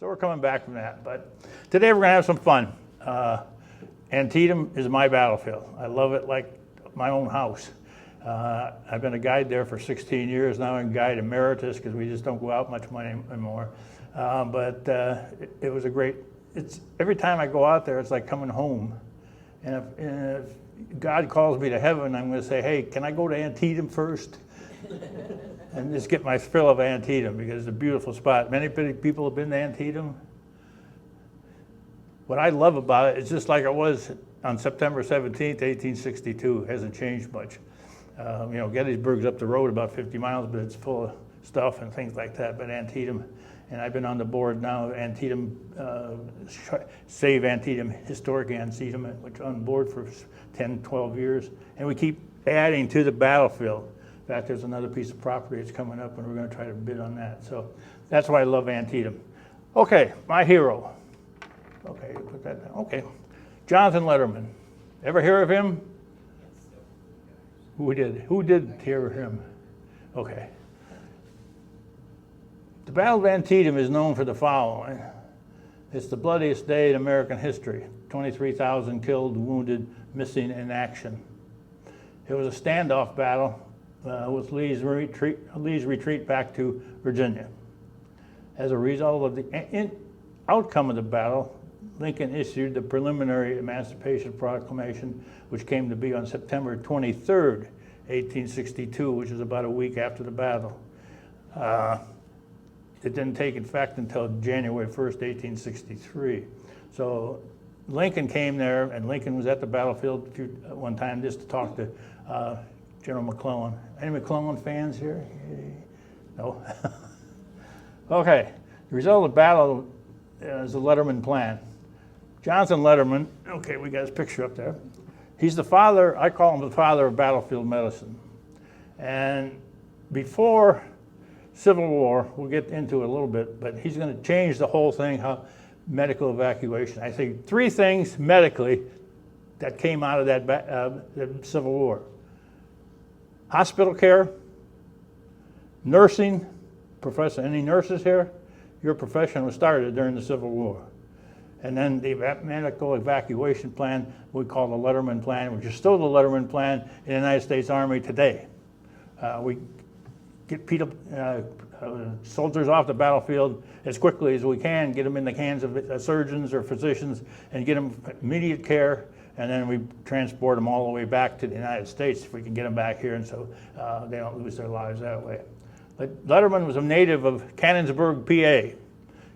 So we're coming back from that. But today we're going to have some fun. Antietam is my battlefield. I love it like my own house. I've been a guide there for 16 years now, and guide emeritus because we just don't go out much money anymore. It was a great, every time I go out there, it's like coming home. And if God calls me to heaven, I'm going to say, hey, can I go to Antietam first? And just get my fill of Antietam because it's a beautiful spot. Many people have been to Antietam. What I love about it, it's just like it was on September 17th, 1862. It hasn't changed much. Gettysburg's up the road about 50 miles, but it's full of stuff and things like that. But Antietam, and I've been on the board now, Antietam, Save Antietam, Historic Antietam, which on board for 10, 12 years. And we keep adding to the battlefield. In fact, there's another piece of property that's coming up, and we're going to try to bid on that. So that's why I love Antietam. Okay, my hero. Okay, put that down. Okay, Jonathan Letterman. Ever hear of him? Who did hear of him? Okay. The Battle of Antietam is known for the following. It's the bloodiest day in American history. 23,000 killed, wounded, missing in action. It was a standoff battle with Lee's retreat back to Virginia. As a result of the outcome of the battle, Lincoln issued the preliminary Emancipation Proclamation, which came to be on September 23rd, 1862, which is about a week after the battle. It didn't take effect until January 1st, 1863. So Lincoln came there, and Lincoln was at the battlefield one time just to talk to General McClellan. Any McClellan fans here? No? Okay, the result of the battle is the Letterman Plan. Jonathan Letterman, okay, we got his picture up there. He's the father, I call him the father of battlefield medicine. And before Civil War, we'll get into it a little bit, but he's going to change the whole thing, how medical evacuation. I say three things medically that came out of that the Civil War. Hospital care, nursing, professor, any nurses here? Your profession was started during the Civil War. And then the medical evacuation plan we call the Letterman Plan, which is still the Letterman Plan in the United States Army today. We get soldiers off the battlefield as quickly as we can, get them in the hands of surgeons or physicians and get them immediate care, and then we transport them all the way back to the United States if we can get them back here, and so they don't lose their lives that way. But Letterman was a native of Cannonsburg, PA.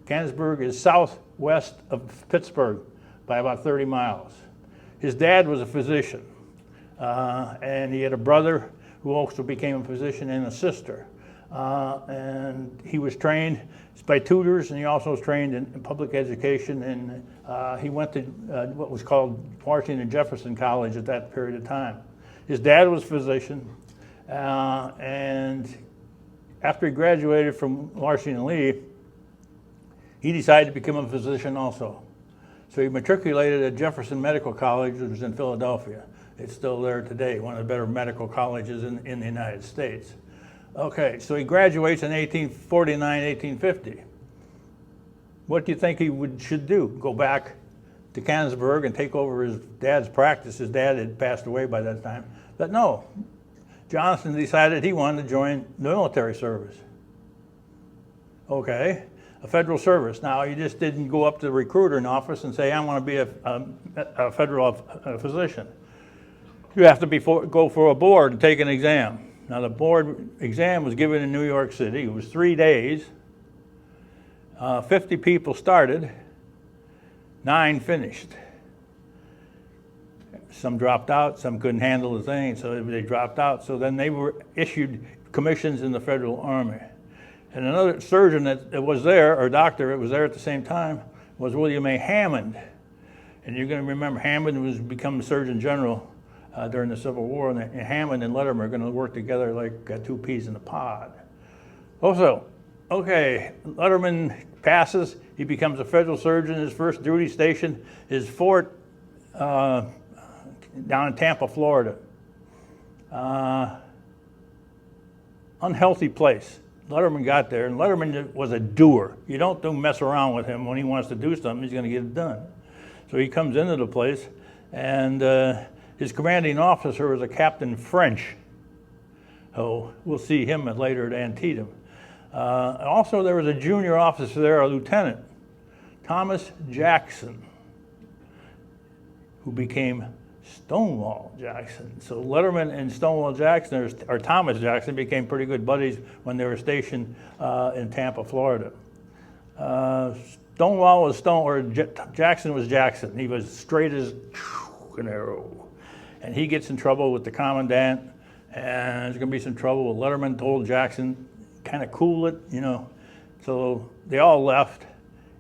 Cannonsburg is southwest of Pittsburgh by about 30 miles. His dad was a physician, and he had a brother who also became a physician and a sister. And he was trained by tutors, and he also was trained in public education, and he went to what was called Washington Jefferson College at that period of time. His dad was a physician, and after he graduated from Washington Lee, he decided to become a physician also. So he matriculated at Jefferson Medical College, which was in Philadelphia. It's still there today, one of the better medical colleges in the United States. Okay, so he graduates in 1849, 1850. What do you think he should do? Go back to Cannonsburg and take over his dad's practice? His dad had passed away by that time. But no, Jonathan decided he wanted to join the military service. Okay, a federal service. Now, you just didn't go up to the recruiting office and say, I want to be a federal physician. You have to go for a board and take an exam. Now, the board exam was given in New York City. It was 3 days. 50 people started, 9 finished. Some dropped out, some couldn't handle the thing, so they dropped out. So then they were issued commissions in the Federal Army. And another surgeon that was there, or doctor that was there at the same time, was William A. Hammond. And you're going to remember Hammond was become Surgeon General during the Civil War, and Hammond and Letterman are going to work together like 2 peas in a pod. Also, okay, Letterman passes. He becomes a federal surgeon. His first duty station is Fort down in Tampa, Florida. Unhealthy place. Letterman got there, and Letterman was a doer. You don't mess around with him. When he wants to do something, he's going to get it done. So he comes into the place, and his commanding officer was a Captain French. Oh, we'll see him later at Antietam. Also, there was a junior officer there, a lieutenant, Thomas Jackson, who became Stonewall Jackson. So Letterman and Stonewall Jackson, or Thomas Jackson, became pretty good buddies when they were stationed in Tampa, Florida. Stonewall was Jackson was Jackson. He was straight as an arrow. And he gets in trouble with the commandant, and there's going to be some trouble. Letterman told Jackson, kind of cool it, you know. So they all left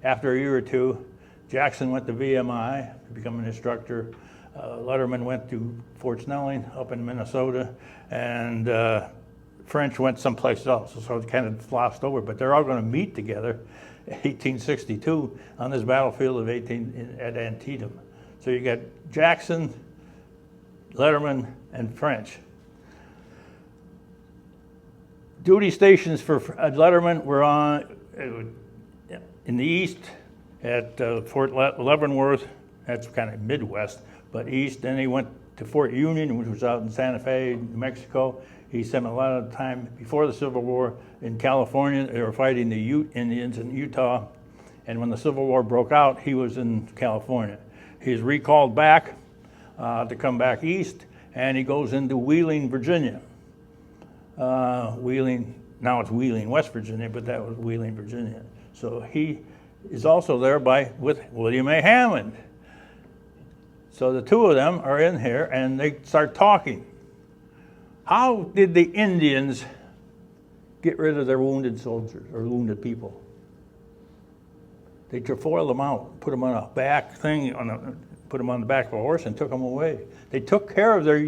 after a year or two. Jackson went to VMI to become an instructor. Letterman went to Fort Snelling up in Minnesota, and French went someplace else, so it kind of flossed over. But they're all going to meet together in 1862 on this battlefield at Antietam. So you got Jackson, Letterman, and French. Duty stations for Letterman were in the east at Fort Leavenworth. That's kind of Midwest, but east. Then he went to Fort Union, which was out in Santa Fe, New Mexico. He spent a lot of time before the Civil War in California. They were fighting the Ute Indians in Utah. And when the Civil War broke out, he was in California. He's recalled back to come back east, and he goes into Wheeling, Virginia. Wheeling, now it's Wheeling, West Virginia, but that was Wheeling, Virginia. So he is also there with William A. Hammond. So the two of them are in here, and they start talking. How did the Indians get rid of their wounded soldiers or wounded people? They trefoiled them out, put them on a back thing, put them on the back of a horse, and took them away. They took care of their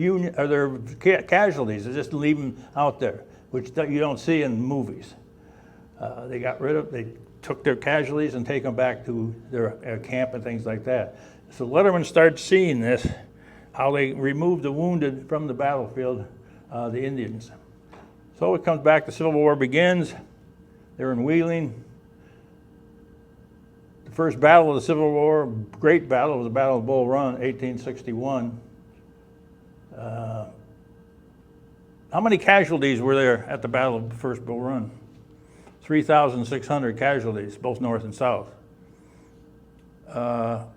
casualties. They just leave them out there, which you don't see in movies. They took their casualties and take them back to their camp and things like that. So Letterman starts seeing this, how they removed the wounded from the battlefield, the Indians. So it comes back, the Civil War begins. They're in Wheeling. The first battle of the Civil War, great battle, was the Battle of Bull Run, 1861. How many casualties were there at the Battle of the First Bull Run? 3,600 casualties, both north and south. What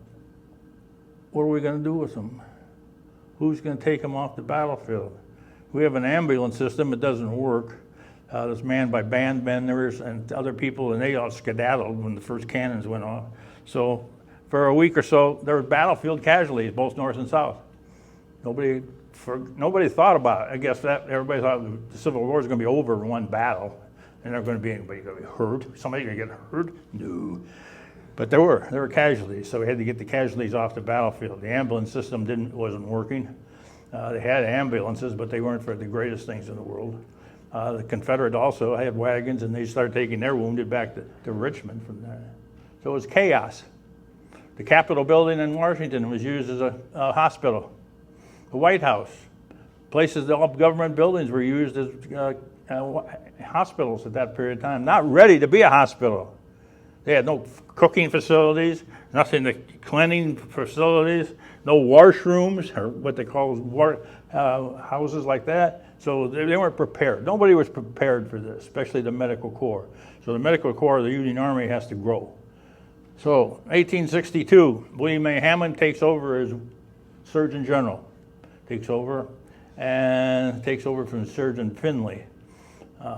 are we going to do with them? Who's going to take them off the battlefield? We have an ambulance system. It doesn't work. It's manned by band members and other people, and they all skedaddled when the first cannons went off. So for a week or so, there were battlefield casualties, both north and south. Nobody thought about it. I guess that everybody thought the Civil War was going to be over in one battle, and there going to be anybody going to be hurt. Somebody going to get hurt? No. But there were casualties, so we had to get the casualties off the battlefield. The ambulance system wasn't working. They had ambulances, but they weren't for the greatest things in the world. The Confederate also had wagons, and they started taking their wounded back to Richmond from there. So it was chaos. The Capitol building in Washington was used as a hospital. The White House, all government buildings were used as hospitals at that period of time, not ready to be a hospital. They had no cooking facilities, nothing to cleaning facilities, no washrooms, or what they call houses like that. So they weren't prepared. Nobody was prepared for this, especially the medical corps. So the medical corps of the Union Army has to grow. So 1862, William A. Hammond takes over as Surgeon General. Takes over from Surgeon Finley.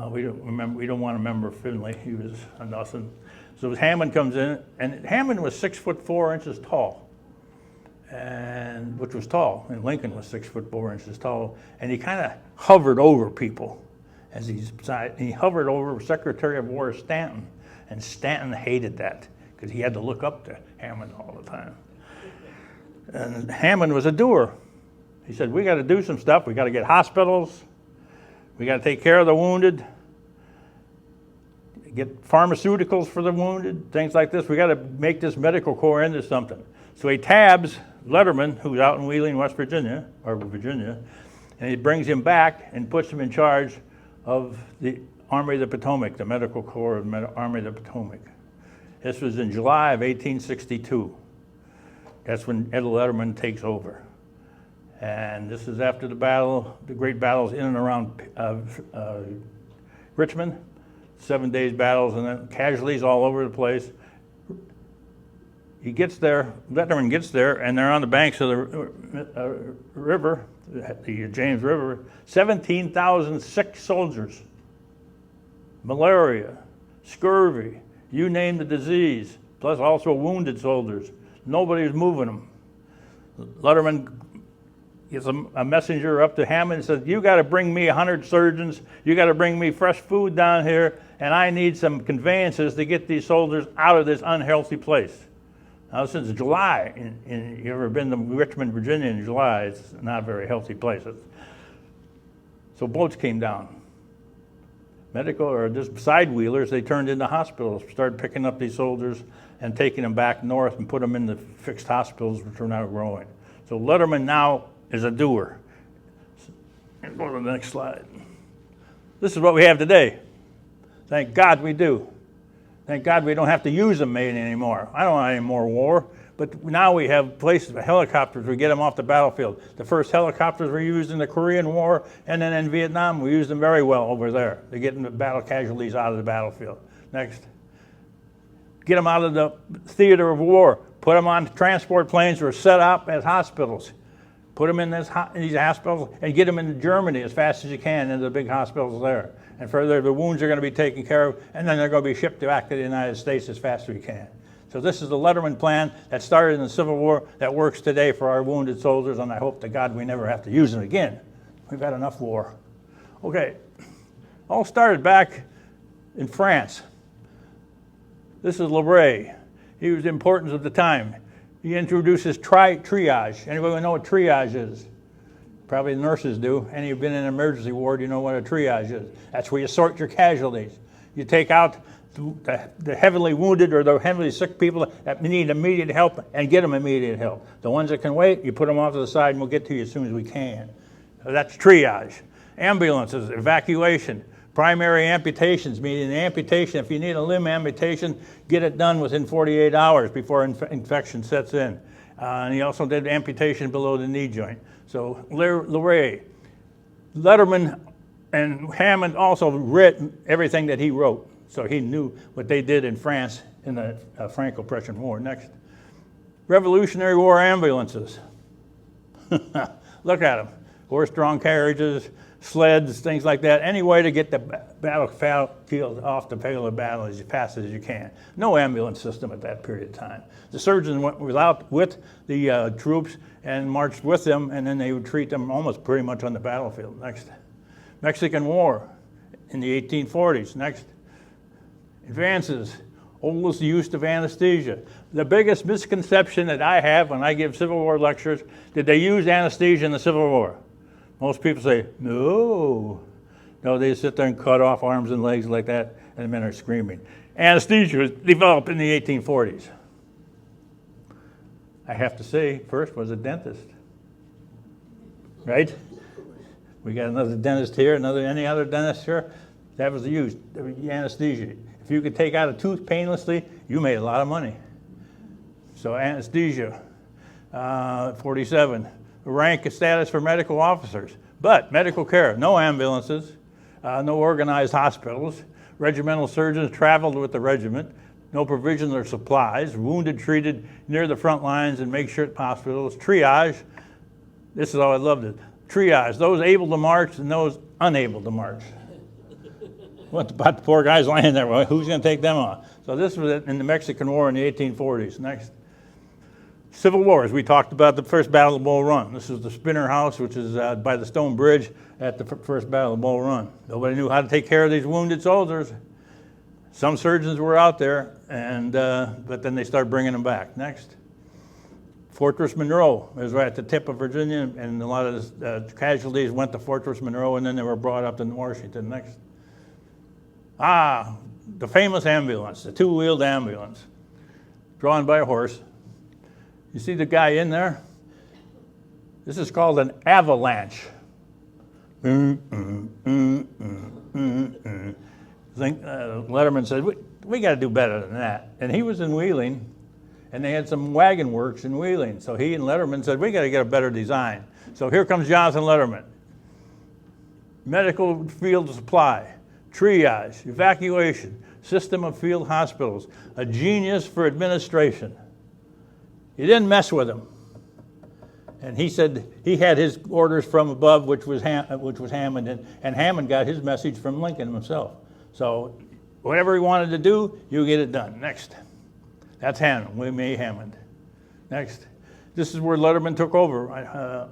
We don't want to remember Finley. He was a nothing. So Hammond comes in, and Hammond was 6'4" tall, which was tall, and Lincoln was 6'4" tall, and he kind of hovered over people as he hovered over Secretary of War Stanton, and Stanton hated that because he had to look up to Hammond all the time. And Hammond was a doer. He said, we got to do some stuff. We got to get hospitals. We got to take care of the wounded. Get pharmaceuticals for the wounded, things like this. We got to make this medical corps into something. So he tabs Letterman, who's out in Wheeling, West Virginia, and he brings him back and puts him in charge of the Army of the Potomac, the Medical Corps of the Army of the Potomac. This was in July of 1862. That's when Ed Letterman takes over. And this is after the battle, the great battles in and around Richmond, 7 days battles, and then casualties all over the place. He gets there, Letterman gets there, and they're on the banks of the river, the James River, 17,000 sick soldiers, malaria, scurvy, you name the disease, plus also wounded soldiers. Nobody was moving them. Letterman gets a messenger up to Hammond and says, you got to bring me 100 surgeons, you got to bring me fresh food down here, and I need some conveyances to get these soldiers out of this unhealthy place. Now, since July, you ever been to Richmond, Virginia in July, it's not a very healthy place. So boats came down. Medical, or just side-wheelers, they turned into hospitals, started picking up these soldiers and taking them back north and put them in the fixed hospitals, which are now growing. So Letterman now is a doer. Go to the next slide. This is what we have today. Thank God we do. Thank God we don't have to use them anymore. I don't want any more war, but now we have places, helicopters, we get them off the battlefield. The first helicopters were used in the Korean War, and then in Vietnam, we used them very well over there. They're getting the battle casualties out of the battlefield. Next. Get them out of the theater of war. Put them on transport planes that are set up as hospitals. Put them in these hospitals and get them into Germany as fast as you can into the big hospitals there. And further, the wounds are going to be taken care of, and then they're going to be shipped back to the United States as fast as we can. So this is the Letterman Plan that started in the Civil War that works today for our wounded soldiers, and I hope to God we never have to use it again. We've had enough war. Okay, all started back in France. This is Leray. He was the importance of the time. He introduces triage. Anybody know what triage is? Probably the nurses do. Any of you have been in an emergency ward, you know what a triage is. That's where you sort your casualties. You take out the heavily wounded or the heavily sick people that need immediate help and get them immediate help. The ones that can wait, you put them off to the side and we'll get to you as soon as we can. So that's triage. Ambulances, evacuation. Primary amputations, meaning the amputation, if you need a limb amputation, get it done within 48 hours before infection sets in. And he also did amputation below the knee joint. So Leray, Letterman, and Hammond also written everything that he wrote. So he knew what they did in France in the Franco-Prussian War. Next. Revolutionary War ambulances. Look at them. Horse-drawn carriages, sleds, things like that. Any way to get the battlefield off the field of battle as fast as you can. No ambulance system at that period of time. The surgeons went with the troops and marched with them, and then they would treat them almost pretty much on the battlefield. Next. Mexican War in the 1840s. Next. Advances. Oldest use of anesthesia. The biggest misconception that I have when I give Civil War lectures, did they use anesthesia in the Civil War? Most people say, no. No, they sit there and cut off arms and legs like that, and the men are screaming. Anesthesia was developed in the 1840s. I have to say, first was a dentist, right? We got another dentist here, any other dentist here. That was the use, the anesthesia. If you could take out a tooth painlessly, you made a lot of money. So anesthesia, 47. Rank and status for medical officers. But medical care, no ambulances, no organized hospitals. Regimental surgeons traveled with the regiment. No provisions or supplies. Wounded treated near the front lines and makeshift hospitals. Triage, this is how I loved it. Triage, those able to march and those unable to march. What about the poor guys lying there? Well, who's going to take them on? So this was in the Mexican War in the 1840s. Next. Civil Wars. We talked about the first Battle of Bull Run. This is the Spinner House, which is by the Stone Bridge at the first Battle of Bull Run. Nobody knew how to take care of these wounded soldiers. Some surgeons were out there, but then they started bringing them back. Next. Fortress Monroe. It was right at the tip of Virginia, and a lot of the casualties went to Fortress Monroe, and then they were brought up to Washington. Next. The famous ambulance, the two-wheeled ambulance, drawn by a horse. You see the guy in there? This is called an avalanche. Letterman said, we got to do better than that. And he was in Wheeling, and they had some wagon works in Wheeling. So he and Letterman said, we got to get a better design. So here comes Jonathan Letterman. Medical field supply, triage, evacuation, system of field hospitals, a genius for administration. You didn't mess with him. And he said he had his orders from above, which was Hammond, and Hammond got his message from Lincoln himself. So whatever he wanted to do, you get it done. Next. That's Hammond, William A. Hammond. Next. This is where Letterman took over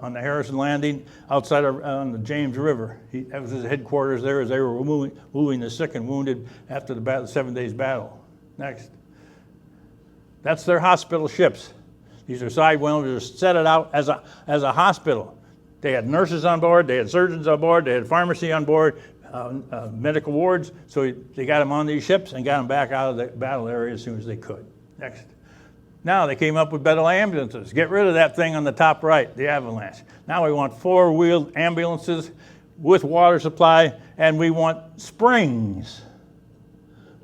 on the Harrison Landing outside on the James River. That was his headquarters there as they were moving the sick and wounded after the 7 days battle. Next. That's their hospital ships. These are side windows, set it out as a hospital. They had nurses on board, they had surgeons on board, they had pharmacy on board, medical wards. So they got them on these ships and got them back out of the battle area as soon as they could. Next. Now they came up with better ambulances. Get rid of that thing on the top right, the Avalanche. Now we want four-wheeled ambulances with water supply, and we want springs.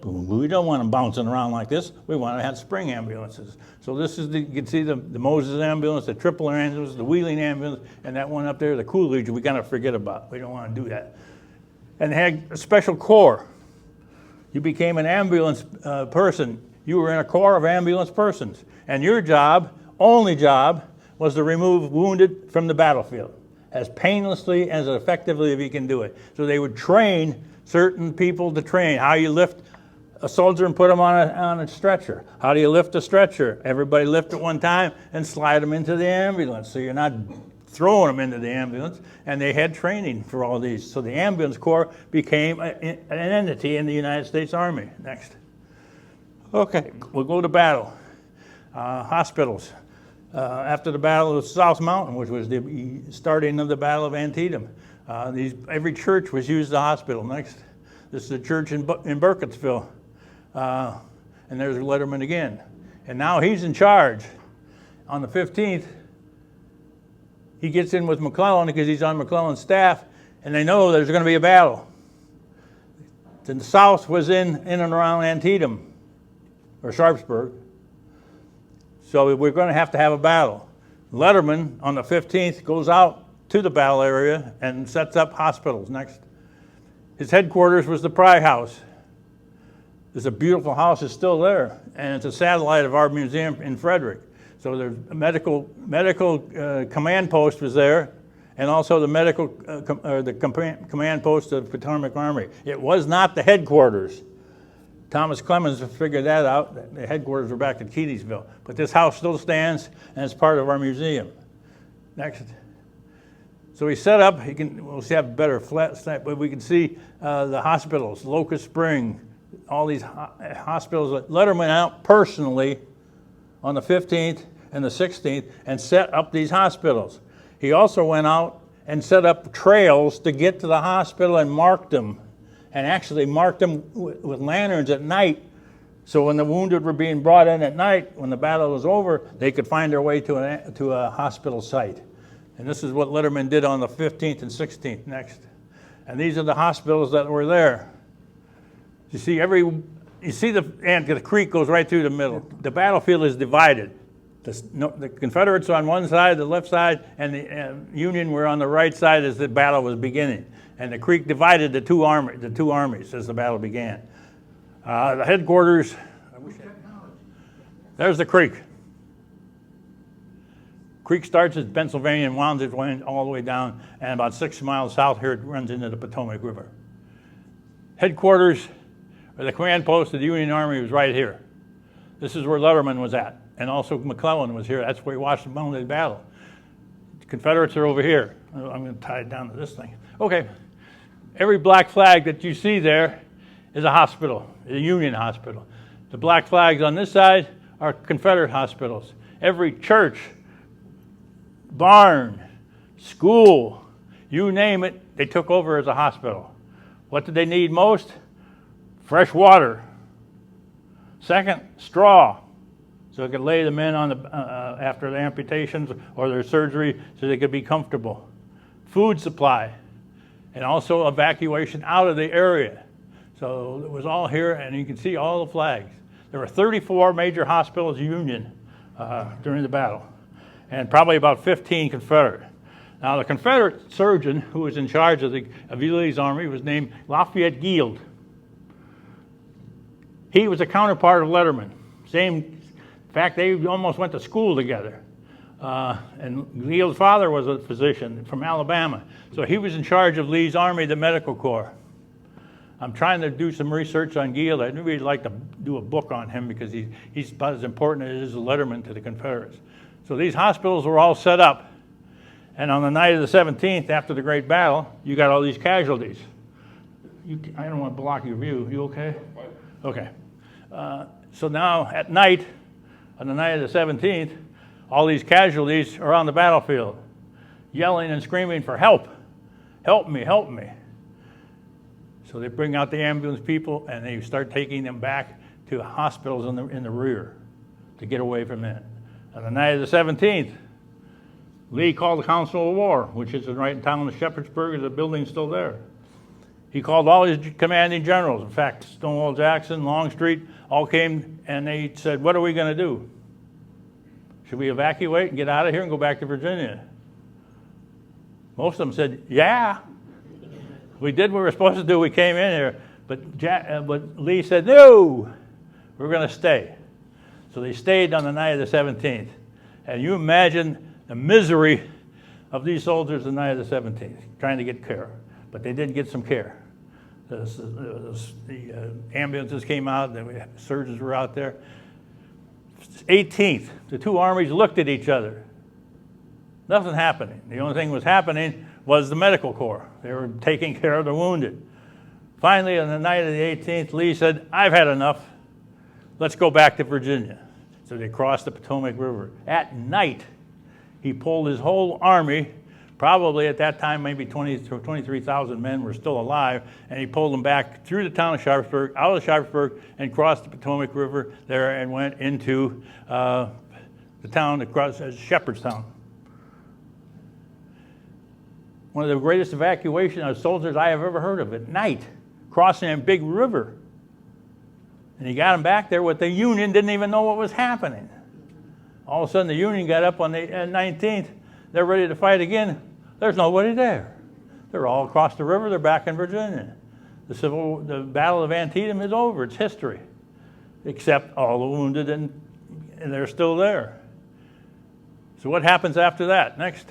We don't want them bouncing around like this. We want to have spring ambulances. So this is you can see the Moses ambulance, the triple ambulance, the Wheeling ambulance, and that one up there, the Coolidge, we kind of forget about. We don't want to do that. And they had a special corps. You became an ambulance person. You were in a corps of ambulance persons. And your job, only job, was to remove wounded from the battlefield as painlessly, as effectively as you can do it. So they would train certain people to train how you lift a soldier and put them on a stretcher. How do you lift a stretcher? Everybody lift at one time and slide them into the ambulance. So you're not throwing them into the ambulance. And they had training for all these. So the ambulance corps became an entity in the United States Army. Next. Okay, we'll go to battle. Hospitals. After the Battle of South Mountain, which was the starting of the Battle of Antietam, every church was used as a hospital. Next. This is a church in Burkittsville. And there's Letterman again. And now he's in charge. On the 15th, he gets in with McClellan because he's on McClellan's staff, and they know there's going to be a battle. The South was in and around Antietam, or Sharpsburg. So we're going to have a battle. Letterman, on the 15th, goes out to the battle area and sets up hospitals. Next. His headquarters was the Pry House. There's a beautiful house, it's still there, and it's a satellite of our museum in Frederick. So there's a medical command post was there, and also the command post of the Potomac Army. It was not the headquarters. Thomas Clemens figured that out. The headquarters were back at Keedysville. But this house still stands, and it's part of our museum. Next. So we set up, we'll have a better flat snap, but we can see the hospitals, Locust Spring, all these hospitals. Letterman went out personally on the 15th and the 16th and set up these hospitals. He also went out and set up trails to get to the hospital and marked them, and actually marked them with lanterns at night. So when the wounded were being brought in at night, when the battle was over, they could find their way to a hospital site. And this is what Letterman did on the 15th and 16th. Next. And these are the hospitals that were there. You see the creek goes right through the middle. The battlefield is divided. The Confederates on one side, the left side, and the Union were on the right side as the battle was beginning. And the creek divided the two armies as the battle began. The headquarters, there's the creek. Creek starts in Pennsylvania and winds its way all the way down, and about 6 miles south here it runs into the Potomac River. Headquarters, or the command post of the Union Army was right here. This is where Letterman was at, and also McClellan was here. That's where he watched the Mountain Battle. The Confederates are over here. I'm going to tie it down to this thing. Okay, every black flag that you see there is a hospital, a Union hospital. The black flags on this side are Confederate hospitals. Every church, barn, school, you name it, they took over as a hospital. What did they need most? Fresh water. Second, straw, so they could lay the men on after the amputations or their surgery so they could be comfortable. Food supply, and also evacuation out of the area. So it was all here, and you can see all the flags. There were 34 major hospitals Union during the battle, and probably about 15 Confederate. Now, the Confederate surgeon who was in charge of Lee's army was named Lafayette Guild. He was a counterpart of Letterman. In fact, they almost went to school together. And Guild's father was a physician from Alabama. So he was in charge of Lee's army, the medical corps. I'm trying to do some research on Guild. I'd really like to do a book on him because he's about as important as Letterman to the Confederates. So these hospitals were all set up. And on the night of the 17th, after the Great Battle, you got all these casualties. I don't want to block your view. You okay? Okay. So now at night, on the night of the 17th, all these casualties are on the battlefield, yelling and screaming for help. Help me, help me. So they bring out the ambulance people and they start taking them back to hospitals in the rear to get away from that. On the night of the 17th, Lee called the Council of War, which is right in town of Shepherdsburg. The building's still there. He called all his commanding generals. In fact, Stonewall Jackson, Longstreet, all came and they said, what are we going to do? Should we evacuate and get out of here and go back to Virginia? Most of them said, yeah. We did what we were supposed to do. We came in here. But Lee said, no, we're going to stay. So they stayed on the night of the 17th. And you imagine the misery of these soldiers the night of the 17th, trying to get care. But they did get some care. The ambulances came out, the surgeons were out there. 18th, the two armies looked at each other. Nothing happening. The only thing that was happening was the medical corps. They were taking care of the wounded. Finally, on the night of the 18th, Lee said, I've had enough. Let's go back to Virginia. So they crossed the Potomac River. At night, he pulled his whole army, probably at that time maybe 23,000 men were still alive, and he pulled them back through the town of Sharpsburg, out of Sharpsburg, and crossed the Potomac River there and went into the town across Shepherdstown. One of the greatest evacuation of soldiers I have ever heard of at night, crossing a big river. And he got them back there with the Union, didn't even know what was happening. All of a sudden, the Union got up on the 19th. They're ready to fight again. There's nobody there. They're all across the river. They're back in Virginia. The Battle of Antietam is over. It's history. Except all the wounded, and they're still there. So what happens after that? Next.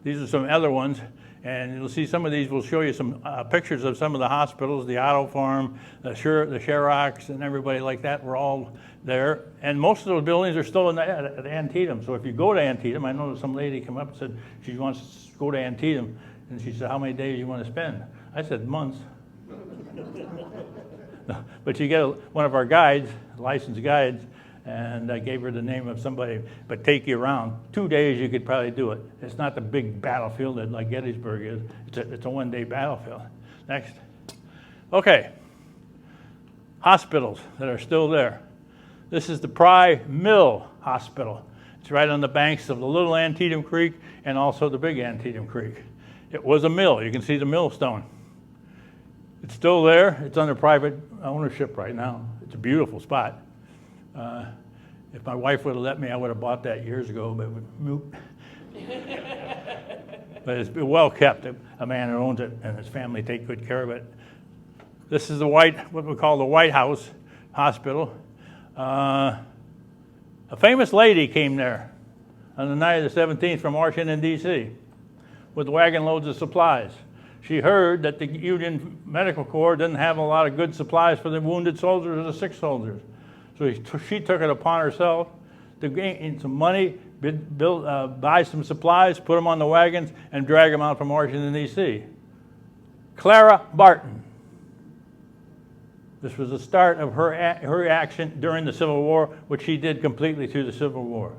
These are some other ones. And you'll see some of these. We'll show you some pictures of some of the hospitals, the Otto Farm, the Sherrocks, and everybody like that were all there. And most of those buildings are still at Antietam. So if you go to Antietam, I know some lady came up and said she wants to go to Antietam. And she said, how many days do you want to spend? I said, months. But you get one of our guides, licensed guides, and I gave her the name of somebody, but take you around. 2 days you could probably do it. It's not the big battlefield that like Gettysburg is. It's a one-day battlefield. Next. Okay. Hospitals that are still there. This is the Pry Mill Hospital. It's right on the banks of the Little Antietam Creek and also the Big Antietam Creek. It was a mill. You can see the millstone. It's still there. It's under private ownership right now. It's a beautiful spot. If my wife would have let me, I would have bought that years ago, but but it's well kept. A man who owns it and his family take good care of it. This is what we call the White House Hospital. A famous lady came there on the night of the 17th from Washington, D.C. with wagon loads of supplies. She heard that the Union Medical Corps didn't have a lot of good supplies for the wounded soldiers or the sick soldiers. So she took it upon herself to gain some money, buy some supplies, put them on the wagons, and drag them out from Washington, D.C. Clara Barton. This was the start of her action during the Civil War, which she did completely through the Civil War.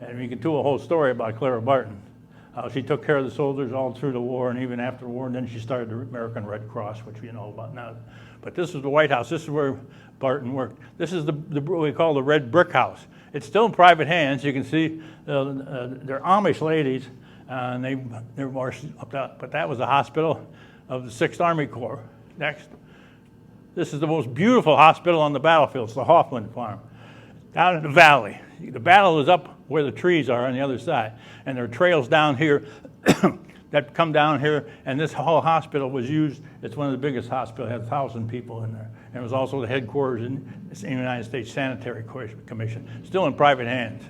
And we can do a whole story about Clara Barton. She took care of the soldiers all through the war and even after the war, and then she started the American Red Cross, which we know about now. But this is the White House. This is where Barton worked. This is what we call the Red Brick House. It's still in private hands. You can see they're Amish ladies, and they're more up top. But that was the hospital of the 6th Army Corps. Next. This is the most beautiful hospital on the battlefield. It's the Hoffman Farm, down in the valley. The battle is up where the trees are on the other side, and there are trails down here that come down here, and this whole hospital was used. It's one of the biggest hospitals. It had 1,000 people in there, and it was also the headquarters in the United States Sanitary Commission, still in private hands.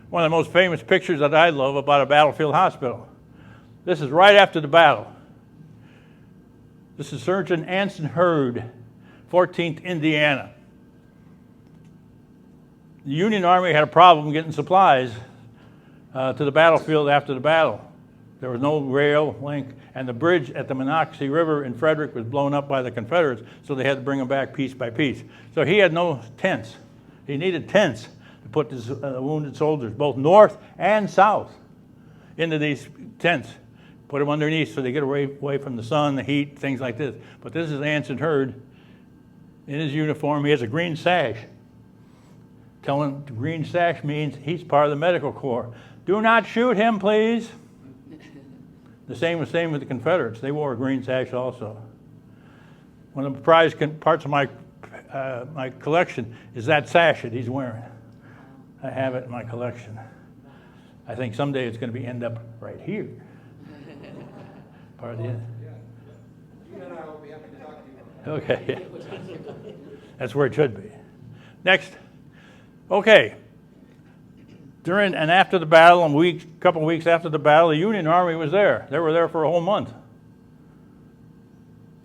One of the most famous pictures that I love about a battlefield hospital. This is right after the battle. This is Surgeon Anson Hurd, 14th Indiana. The Union Army had a problem getting supplies to the battlefield after the battle. There was no rail link, and the bridge at the Monocacy River in Frederick was blown up by the Confederates, so they had to bring them back piece by piece. So he had no tents. He needed tents to put his wounded soldiers, both north and south, into these tents. Put them underneath so they get away from the sun, the heat, things like this. But this is Anson Hurd in his uniform. He has a green sash. Telling the green sash means he's part of the medical corps. Do not shoot him, please. The same with the Confederates. They wore a green sash also. One of the prized parts of my collection is that sash that he's wearing. I have it in my collection. I think someday it's going to end up right here. Part of the end. You and I will be happy to talk to you. Okay. That's where it should be. Next. Okay. During and after the battle, and couple of weeks after the battle, the Union Army was there. They were there for a whole month.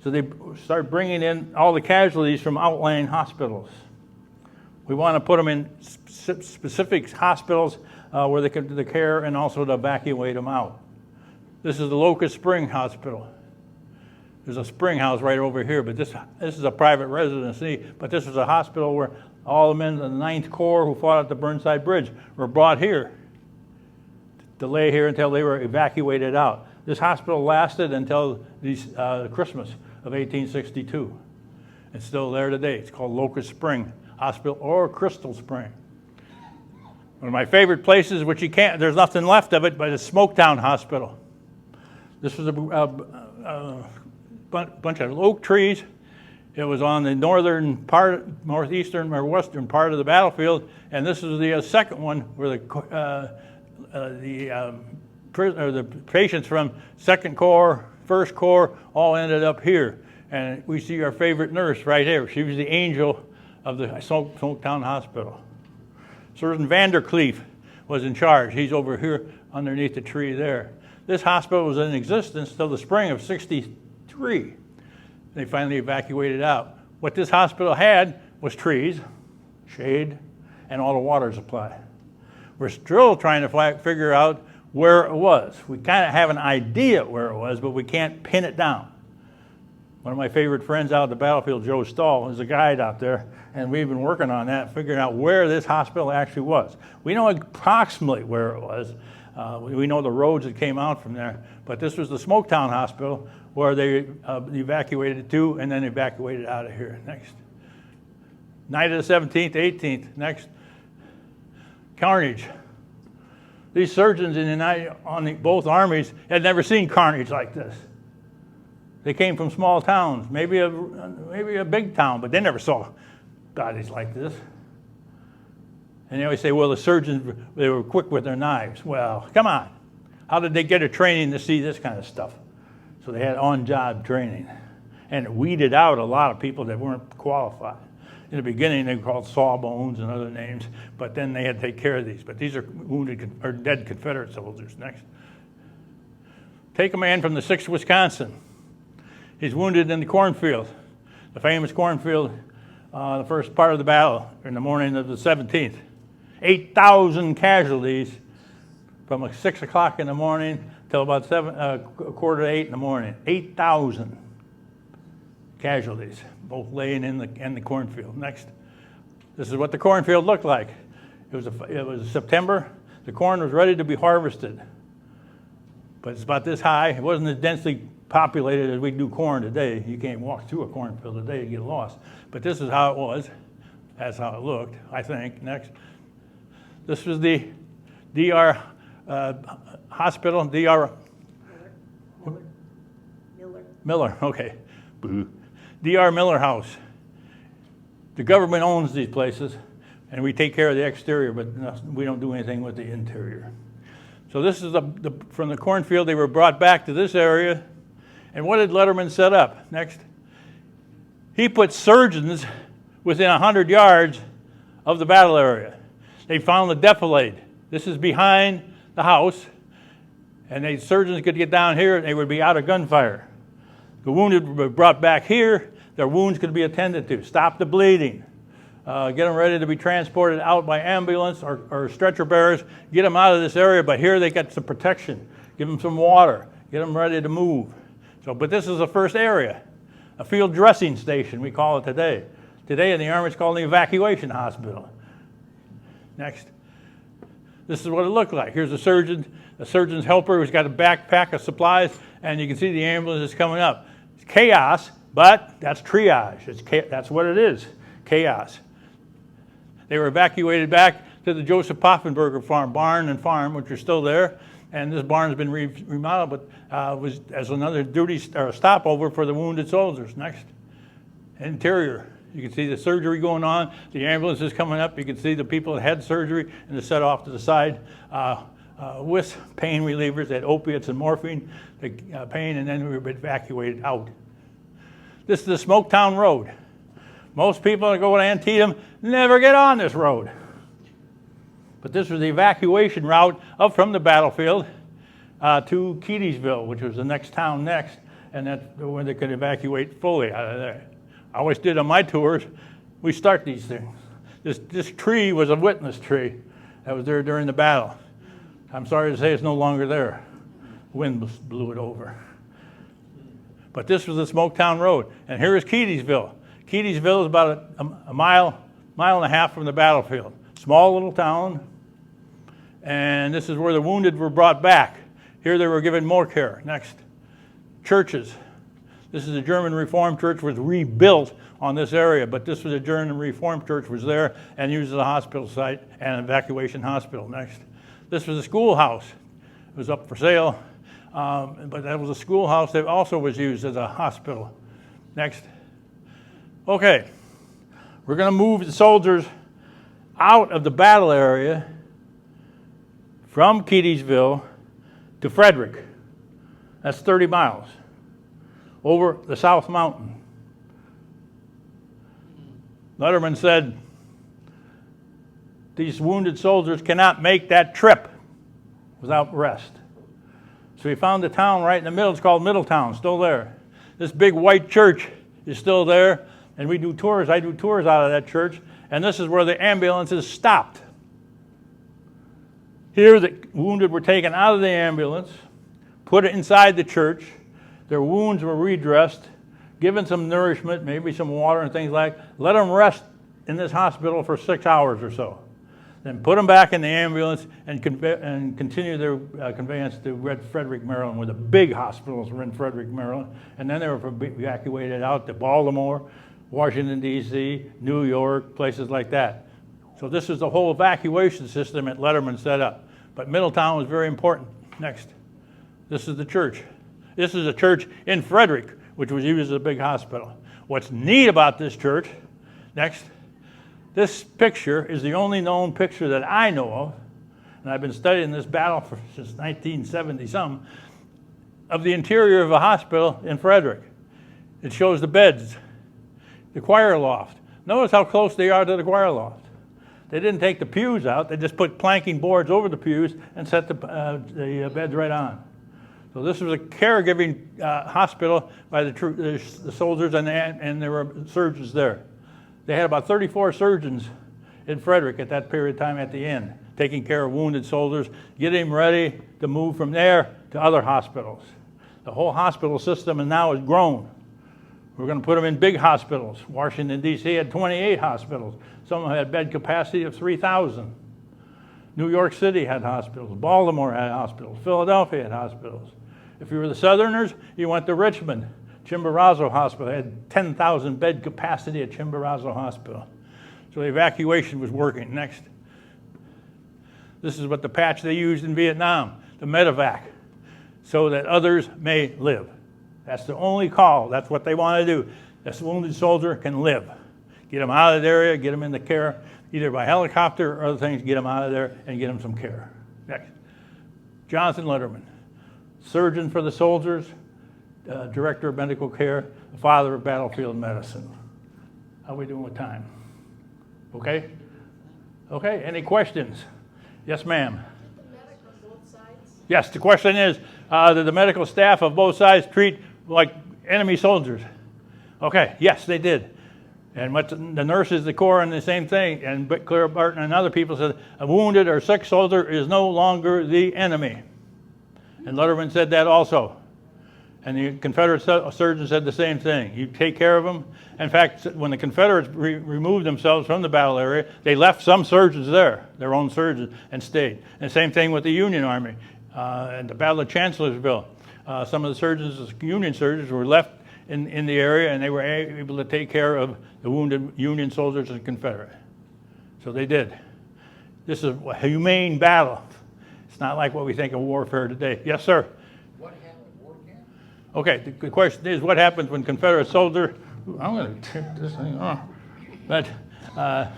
So they started bringing in all the casualties from outlying hospitals. We want to put them in specific hospitals where they could do the care and also to evacuate them out. This is the Locust Spring Hospital. There's a spring house right over here, but this is a private residency, but this was a hospital where all the men in the 9th Corps who fought at the Burnside Bridge were brought here to lay here until they were evacuated out. This hospital lasted until Christmas of 1862. It's still there today. It's called Locust Spring Hospital or Crystal Spring. One of my favorite places, which there's nothing left of it, but it's Smoketown Hospital. This was a bunch of oak trees. It was on the northeastern or western part of the battlefield, and this is the second one where the patients from 2nd Corps, 1st Corps all ended up here. And we see our favorite nurse right here. She was the angel of the Smoketown Hospital. Surgeon Vandercleef was in charge. He's over here underneath the tree there. This hospital was in existence till the spring of '63. They finally evacuated out. What this hospital had was trees, shade, and all the water supply. We're still trying to figure out where it was. We kind of have an idea where it was, but we can't pin it down. One of my favorite friends out at the battlefield, Joe Stahl, is a guide out there, and we've been working on that, figuring out where this hospital actually was. We know approximately where it was. We know the roads that came out from there, but this was the Smoketown Hospital where they evacuated to and then evacuated out of here. Next. Night of the 17th, 18th. Next. Carnage. These surgeons on both armies had never seen carnage like this. They came from small towns, maybe a big town, but they never saw bodies like this. And they always say, well, the surgeons, they were quick with their knives. Well, come on. How did they get a training to see this kind of stuff? So they had on-job training. And it weeded out a lot of people that weren't qualified. In the beginning, they were called sawbones and other names, but then they had to take care of these. But these are wounded or dead Confederate soldiers. Next. Take a man from the 6th Wisconsin. He's wounded in the cornfield, the famous cornfield, the first part of the battle in the morning of the 17th. 8,000 casualties from 6 o'clock in the morning till about 7:45 in the morning. 8,000 casualties, both laying in the cornfield. Next, this is what the cornfield looked like. It was September. The corn was ready to be harvested, but it's about this high. It wasn't as densely populated as we do corn today. You can't walk through a cornfield today and get lost. But this is how it was. That's how it looked, I think. Next. This was the DR hospital. DR Miller. Okay. Boo. D.R. Miller House. The government owns these places, and we take care of the exterior, but we don't do anything with the interior. So this is from the cornfield. They were brought back to this area. And what did Letterman set up? Next. He put surgeons within 100 yards of the battle area. They found the defilade. This is behind the house, and the surgeons could get down here, and they would be out of gunfire. The wounded were brought back here. Their wounds could be attended to. Stop the bleeding. Get them ready to be transported out by ambulance or stretcher bearers. Get them out of this area, but here they get some protection. Give them some water. Get them ready to move. So, but this is the first area, a field dressing station, we call it today. Today in the Army it's called the Evacuation Hospital. Next. This is what it looked like. Here's a surgeon's helper who's got a backpack of supplies, and you can see the ambulance is coming up. It's chaos, but that's triage. That's what it is, chaos. They were evacuated back to the Joseph Poffenberger barn and farm, which are still there. And this barn's been remodeled, but was as another duty or stopover for the wounded soldiers. Next. Interior. You can see the surgery going on. The ambulance is coming up. You can see the people that had surgery and they're set off to the side with pain relievers, they had opiates and morphine, the pain, and then we were evacuated out. This is the Smoketown Road. Most people that go to Antietam never get on this road. But this was the evacuation route up from the battlefield to Keedysville, which was the next town next, and that's where they could evacuate fully out of there. I always did on my tours, we start these things. This tree was a witness tree that was there during the battle. I'm sorry to say it's no longer there. Wind blew it over. But this was the Smoketown Road, and here is Keedysville. Keedysville is about a mile and a half from the battlefield. Small little town, and this is where the wounded were brought back. Here they were given more care. Next. Churches. This is the German Reformed Church, was rebuilt on this area, but this was a German Reformed Church, was there and used as a hospital site and an evacuation hospital. Next. This was a schoolhouse. It was up for sale, but that was a schoolhouse that also was used as a hospital. Next. Okay, we're going to move the soldiers out of the battle area from Keedysville to Frederick. That's 30 miles over the South Mountain. Letterman said, these wounded soldiers cannot make that trip without rest. So he found a town right in the middle. It's called Middletown, still there. This big white church is still there, and we do tours. I do tours out of that church, and this is where the ambulances stopped. Here the wounded were taken out of the ambulance, put it inside the church. Their wounds were redressed, given some nourishment, maybe some water and things like that. Let them rest in this hospital for 6 hours or so. Then put them back in the ambulance and continue their conveyance to Frederick, Maryland, where the big hospitals were in Frederick, Maryland. And then they were evacuated out to Baltimore, Washington, D.C., New York, places like that. So this is the whole evacuation system that Letterman set up. But Middletown was very important. Next. This is the church. This is a church in Frederick, which was used as a big hospital. What's neat about this church, next, this picture is the only known picture that I know of, and I've been studying this battle since 1970-something, of the interior of a hospital in Frederick. It shows the beds, the choir loft. Notice how close they are to the choir loft. They didn't take the pews out. They just put planking boards over the pews and set the beds right on. So this was a caregiving hospital by the soldiers, and there were surgeons there. They had about 34 surgeons in Frederick at that period of time at the end, taking care of wounded soldiers, getting them ready to move from there to other hospitals. The whole hospital system now has grown. We're going to put them in big hospitals. Washington, D.C. had 28 hospitals. Some of them had bed capacity of 3,000. New York City had hospitals. Baltimore had hospitals. Philadelphia had hospitals. If you were the Southerners, you went to Richmond. Chimborazo Hospital had 10,000 bed capacity at Chimborazo Hospital. So the evacuation was working. Next. This is what the patch they used in Vietnam, the medevac, so that others may live. That's the only call. That's what they want to do. this wounded soldier can live. Get him out of the area, get him into care, either by helicopter or other things, get him out of there and get him some care. Next. Jonathan Letterman, surgeon for the soldiers, director of medical care, father of battlefield medicine. How are we doing with time? Okay? Okay, any questions? Yes, ma'am. Did the medical both sides? Yes, the question is, did the medical staff of both sides treat like enemy soldiers? Okay, yes, they did. And what the nurses, the Corps, and the same thing, and Claire Barton and other people said, a wounded or sick soldier is no longer the enemy. And Letterman said that also. And the Confederate surgeon said the same thing. You take care of them. In fact, when the Confederates removed themselves from the battle area, they left some surgeons there, their own surgeons, and stayed. And the same thing with the Union Army. At the Battle of Chancellorsville, some of the surgeons, the Union surgeons, were left in the area, and they were able to take care of the wounded Union soldiers and Confederate. So they did. This is a humane battle. It's not like what we think of warfare today. Yes, sir? What happened at war camp? Okay, the question is, what happens when Confederate soldier, I'm going to tip this thing off, but I'm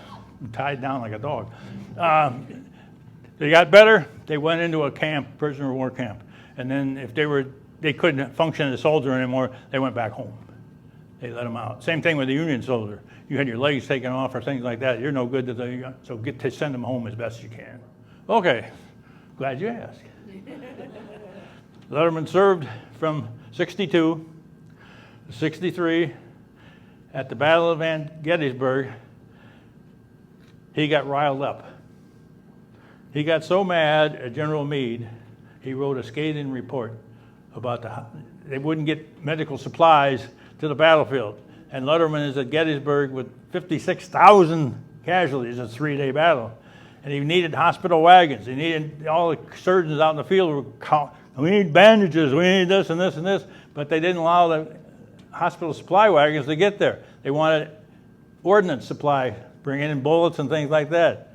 tied down like a dog. They got better, they went into a camp, prisoner of war camp. And then if they couldn't function as a soldier anymore, they went back home. They let them out. Same thing with the Union soldier. You had your legs taken off or things like that. You're no good to so get to send them home as best you can. Okay, glad you asked. Letterman served from 62 to 63. At the Battle of Gettysburg, he got riled up. He got so mad at General Meade, he wrote a scathing report about they wouldn't get medical supplies to the battlefield. And Letterman is at Gettysburg with 56,000 casualties in a 3-day battle. And he needed hospital wagons. He needed all the surgeons out in the field were we need bandages, we need this and this and this. But they didn't allow the hospital supply wagons to get there. They wanted ordnance supply, bringing in bullets and things like that.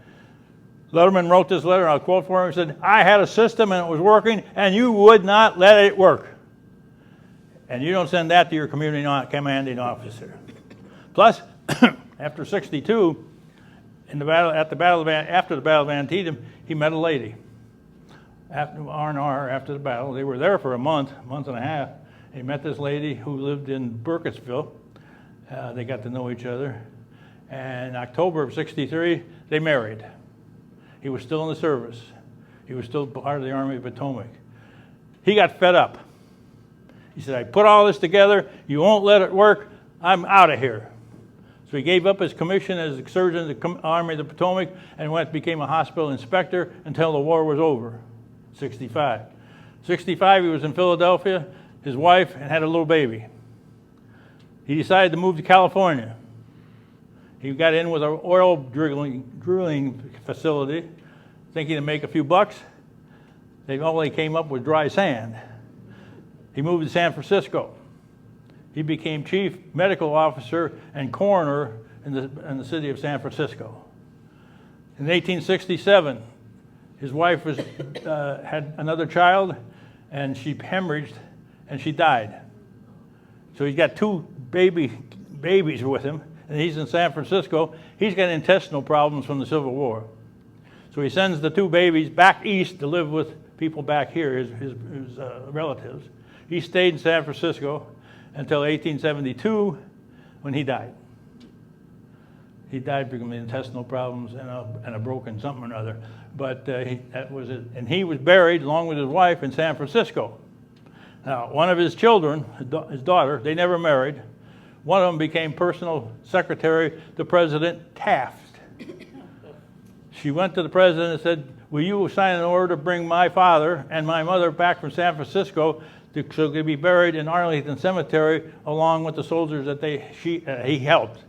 Letterman wrote this letter, I'll quote for him, he said, I had a system and it was working, and you would not let it work. And you don't send that to your community commanding officer. Plus, after 62, after the Battle of Antietam, he met a lady. After R&R, after the battle, they were there for a month and a half. He met this lady who lived in Burkittsville. They got to know each other. And in October of 63, they married. He was still in the service. He was still part of the Army of Potomac. He got fed up. He said, I put all this together, you won't let it work, I'm out of here. So he gave up his commission as a surgeon in the Army of the Potomac and became a hospital inspector until the war was over, 65. 65, he was in Philadelphia, his wife, and had a little baby. He decided to move to California. He got in with an oil drilling facility, thinking to make a few bucks. All they came up with dry sand. He moved to San Francisco. He became chief medical officer and coroner in the city of San Francisco. In 1867, his wife had another child, and she hemorrhaged, and she died. So he's got two babies with him, and he's in San Francisco. He's got intestinal problems from the Civil War. So he sends the two babies back east to live with people back here, his relatives. He stayed in San Francisco until 1872 when he died. He died because of intestinal problems and a broken something or another. But that was it. And he was buried along with his wife in San Francisco. Now, one of his children, his daughter, they never married. One of them became personal secretary to President Taft. She went to the president and said, will you sign an order to bring my father and my mother back from San Francisco so they could be buried in Arlington Cemetery along with the soldiers that he helped.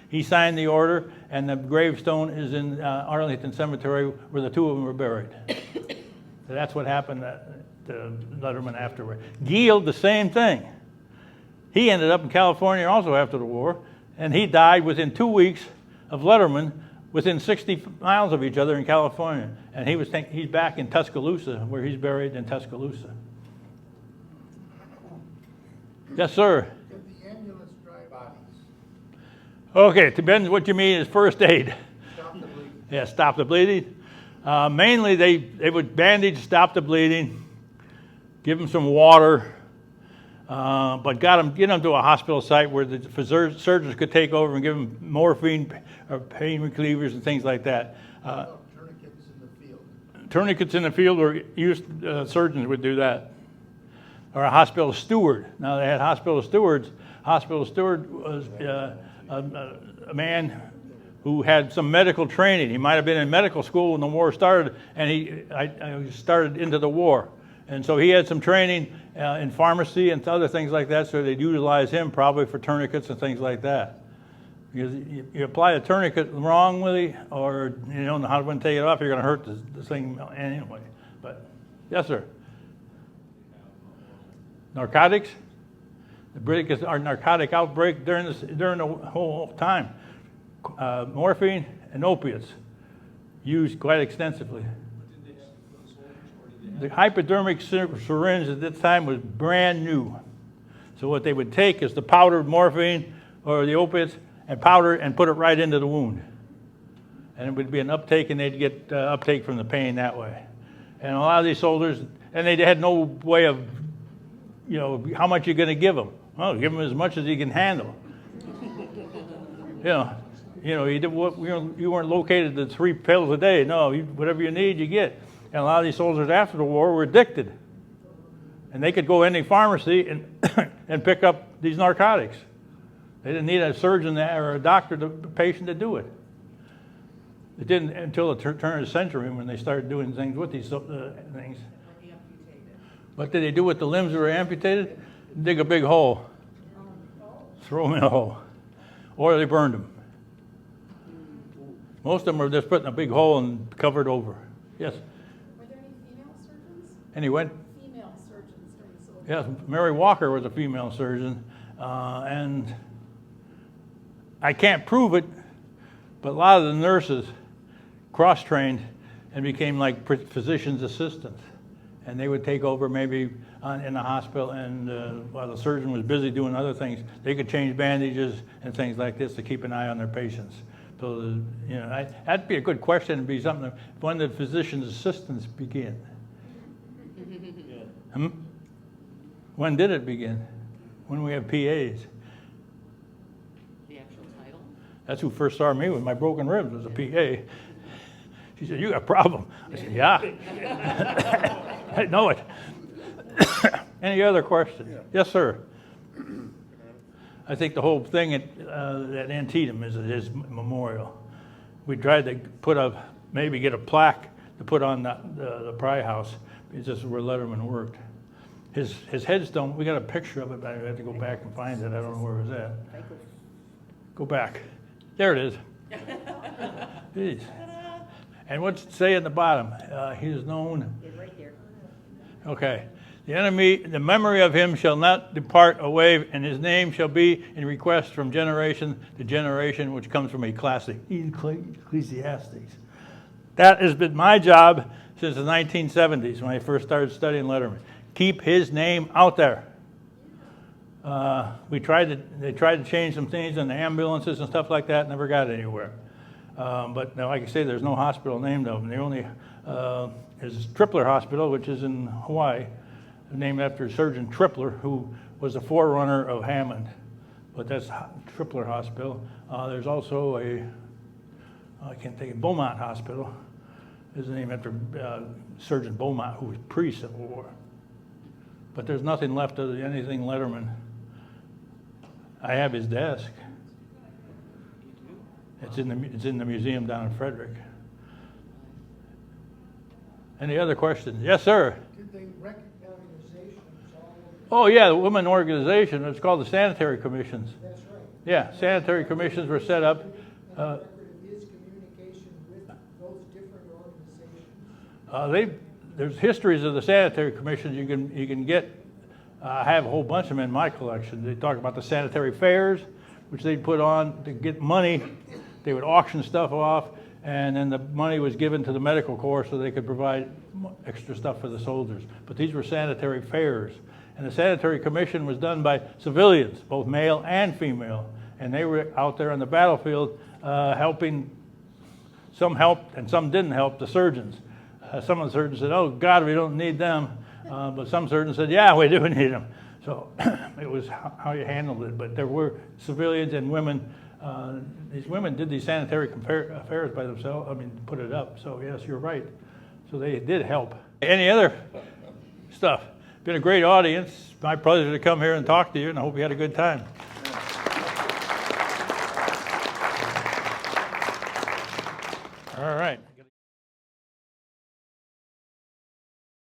He signed the order, and the gravestone is in Arlington Cemetery where the two of them were buried. So that's what happened to Letterman afterward. Guild, the same thing. He ended up in California also after the war, and he died within 2 weeks of Letterman, within 60 miles of each other in California. And he's back in Tuscaloosa, where he's buried in Tuscaloosa. Yes, sir. Did the ambulance drive bodies? Okay, depends what you mean is first aid. Stop the bleeding. Yeah, stop the bleeding. Mainly, they would bandage, stop the bleeding, give them some water, but get them to a hospital site where the surgeons could take over and give them morphine or pain relievers and things like that. How about tourniquets in the field? Tourniquets in the field were used, surgeons would do that. Or a hospital steward. Now they had hospital stewards. Hospital steward was a man who had some medical training. He might have been in medical school when the war started, and he started into the war. And so he had some training in pharmacy and other things like that, so they'd utilize him probably for tourniquets and things like that. Because you apply a tourniquet wrongly, or you don't know how to take it off, you're going to hurt the thing anyway. But yes, sir. Narcotics. The British, our narcotic outbreak during the whole time. Morphine and opiates used quite extensively. The hypodermic syringe at this time was brand new. So what they would take is the powdered morphine or the opiates and powder and put it right into the wound. And it would be an uptake, and they'd get uptake from the pain that way. And a lot of these soldiers, and they had no way of, how much you're going to give them. Well, give them as much as you can handle. You weren't located to 3 pills a day. No, whatever you need, you get. And a lot of these soldiers after the war were addicted. And they could go in any pharmacy and pick up these narcotics. They didn't need a surgeon or a doctor, the patient, to do it. It didn't until the turn of the century when they started doing things with these things. What did they do with the limbs that were amputated? Dig a big hole. Throw them in a hole. Or they burned them. Most of them were just put in a big hole and covered over. Yes? Were there any female surgeons? Any what? Female surgeons during the Civil War? Yes, Mary Walker was a female surgeon. And I can't prove it, but a lot of the nurses cross-trained and became like physician's assistants. And they would take over maybe in the hospital, and while the surgeon was busy doing other things, they could change bandages and things like this to keep an eye on their patients. So, that'd be a good question. It'd be something. When did physician's assistants begin? When did it begin? When we have PAs? The actual title? That's who first saw me with my broken ribs, was a PA. She said, "You got a problem." I said, "Yeah." I know it. Any other questions? Yeah. Yes, sir. I think the whole thing at Antietam is his memorial. We tried to maybe get a plaque to put on the Pry House. It's just where Letterman worked. His headstone, we got a picture of it, but I have to go back and find it. I don't know where it was at. Go back. There it is. Jeez. And what's it say at the bottom? He is known. Right here. Okay. The memory of him shall not depart away, and his name shall be in request from generation to generation, which comes from a classic, Ecclesiastes. That has been my job since the 1970s when I first started studying Letterman. Keep his name out there. They tried to change some things in the ambulances and stuff like that, never got anywhere. But now, like I say, there's no hospital named of him. The only is Tripler Hospital, which is in Hawaii, named after Surgeon Tripler, who was the forerunner of Hammond. But that's Tripler Hospital. There's also I can't think of, Beaumont Hospital is named after Surgeon Beaumont, who was pre-Civil War. But there's nothing left of anything Letterman. I have his desk. It's in the museum down in Frederick. Any other questions? Yes, sir. Did they recognize organizations all Oh over? yeah, the women organization. It's called the Sanitary Commissions. That's right. Yeah, sanitary commissions were set up. Record of his communication with those different organizations. There's histories of the sanitary commissions you can get. I have a whole bunch of them in my collection. They talk about the sanitary fairs, which they'd put on to get money. They would auction stuff off, and then the money was given to the medical corps so they could provide extra stuff for the soldiers. But these were sanitary fairs. And the sanitary commission was done by civilians, both male and female. and they were out there on the battlefield helping. Some helped and some didn't help the surgeons. Some of the surgeons said, "Oh God, we don't need them," but some surgeons said, "Yeah, we do need them." So it was how you handled it. But there were civilians and women. These women did these sanitary affairs by themselves. I mean, put it up. So yes, you're right. So they did help. Any other stuff? Been a great audience. My pleasure to come here and talk to you, and I hope you had a good time.